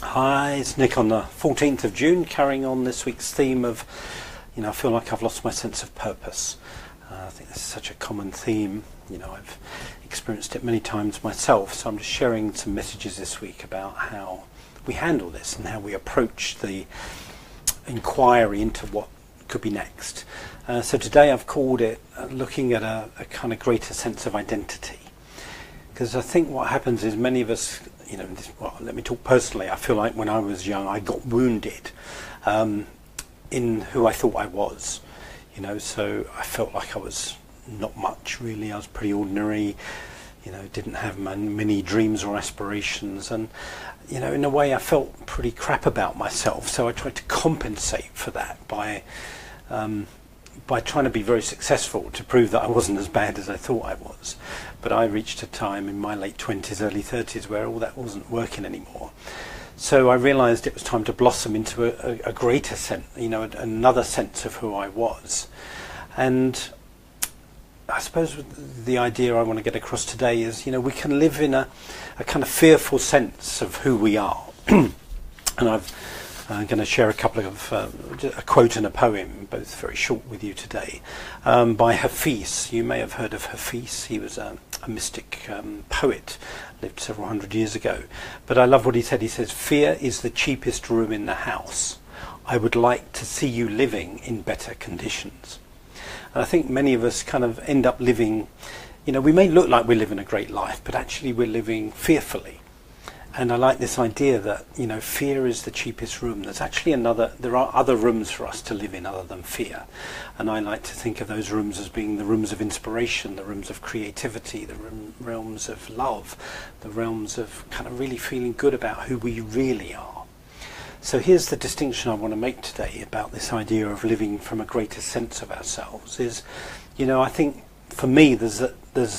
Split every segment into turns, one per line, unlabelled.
Hi, it's Nick on the 14th of June, carrying on this week's theme of, I feel like I've lost my sense of purpose. I think this is such a common theme. I've experienced it many times myself, so I'm just sharing some messages this week about how we handle this and how we approach the inquiry into what could be next. So today I've called it looking at a kind of greater sense of identity. Because I think what happens is many of us, let me talk personally. I feel like when I was young, I got wounded in who I thought I was. So I felt like I was not much really. I was pretty ordinary. Didn't have many dreams or aspirations, and in a way, I felt pretty crap about myself. So I tried to compensate for that by trying to be very successful to prove that I wasn't as bad as I thought I was. But I reached a time in my late 20s, early 30s where all that wasn't working anymore. So I realised it was time to blossom into a greater sense, another sense of who I was. And I suppose the idea I want to get across today is, we can live in a kind of fearful sense of who we are. And I'm going to share a couple of a quote and a poem, both very short, with you today, by Hafiz. You may have heard of Hafiz. He was a mystic poet, lived several hundred years ago. But I love what he said. He says, "Fear is the cheapest room in the house. I would like to see you living in better conditions." And I think many of us kind of end up living, we may look like we're living a great life, but actually we're living fearfully. And I like this idea that, fear is the cheapest room. There are other rooms for us to live in other than fear. And I like to think of those rooms as being the rooms of inspiration, the rooms of creativity, the realms of love, the realms of kind of really feeling good about who we really are. So here's the distinction I want to make today about this idea of living from a greater sense of ourselves is, I think for me there's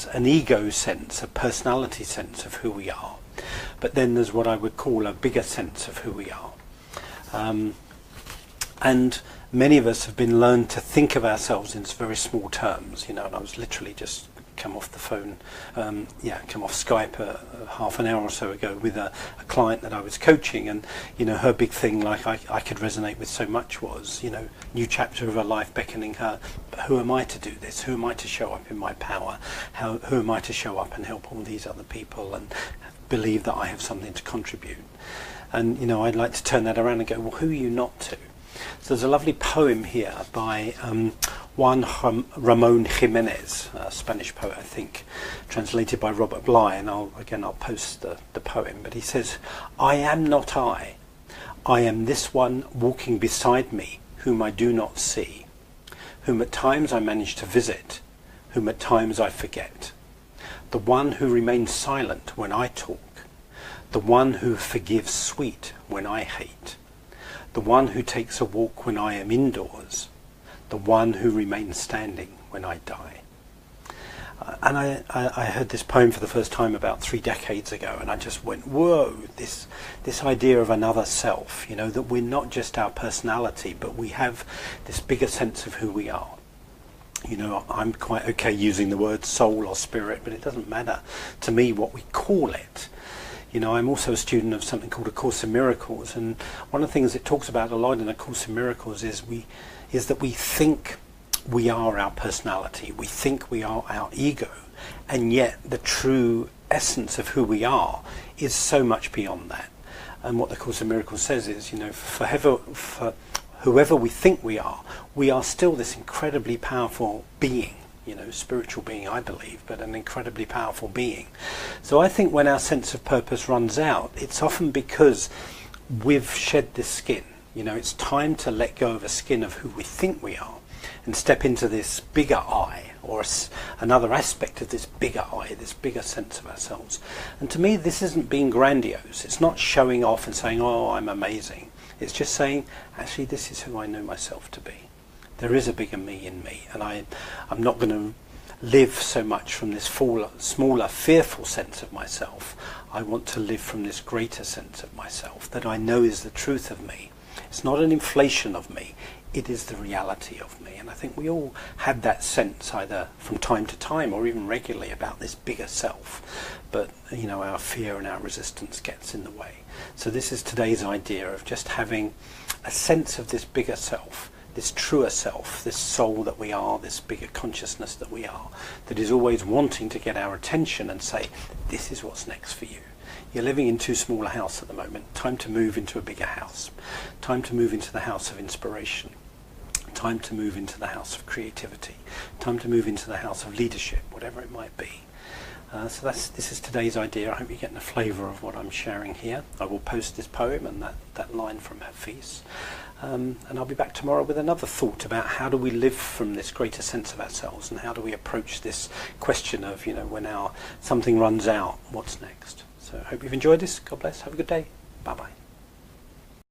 an ego sense, a personality sense of who we are. But then there's what I would call a bigger sense of who we are. And many of us have been learned to think of ourselves in very small terms, and I was literally just come off the phone, come off Skype half an hour or so ago with a client that I was coaching, and her big thing, like I could resonate with so much, was new chapter of her life beckoning her. But who am I to do this? Who am I to show up in my power? Who am I to show up and help all these other people and believe that I have something to contribute? And I'd like to turn that around and go, well, who are you not to? So there's a lovely poem here by Juan Ramon Jimenez, a Spanish poet, I think, translated by Robert Bly, and I'll post the poem. But he says, "I am not I. I am this one walking beside me, whom I do not see, whom at times I manage to visit, whom at times I forget. The one who remains silent when I talk, the one who forgives sweet when I hate, the one who takes a walk when I am indoors, the one who remains standing when I die." And I heard this poem for the first time about 3 decades ago, and I just went, whoa, this idea of another self, that we're not just our personality, but we have this bigger sense of who we are. I'm quite okay using the word soul or spirit, but it doesn't matter to me what we call it. I'm also a student of something called A Course in Miracles, and one of the things it talks about a lot in A Course in Miracles is that we think we are our personality, we think we are our ego, and yet the true essence of who we are is so much beyond that. And what the Course in Miracles says is, for whoever we think we are still this incredibly powerful being, spiritual being, I believe, but an incredibly powerful being. So I think when our sense of purpose runs out, it's often because we've shed this skin. It's time to let go of a skin of who we think we are and step into this bigger I, or another aspect of this bigger I, this bigger sense of ourselves. And to me, this isn't being grandiose. It's not showing off and saying, oh, I'm amazing. It's just saying, actually, this is who I know myself to be. There is a bigger me in me, and I'm not going to live so much from this smaller, fearful sense of myself. I want to live from this greater sense of myself that I know is the truth of me. It's not an inflation of me. it is the reality of me. And I think we all had that sense either from time to time or even regularly about this bigger self, but our fear and our resistance gets in the way. So this is today's idea of just having a sense of this bigger self, this truer self, this soul that we are, this bigger consciousness that we are, that is always wanting to get our attention and say, this is what's next for you. You're living in too small a house at the moment. Time to move into a bigger house. Time to move into the house of inspiration. Time to move into the house of creativity. Time to move into the house of leadership, whatever it might be. So this is today's idea. I hope you're getting a flavour of what I'm sharing here. I will post this poem and that line from Hafiz. And I'll be back tomorrow with another thought about how do we live from this greater sense of ourselves, and how do we approach this question of, when something runs out, what's next? So I hope you've enjoyed this. God bless. Have a good day. Bye-bye.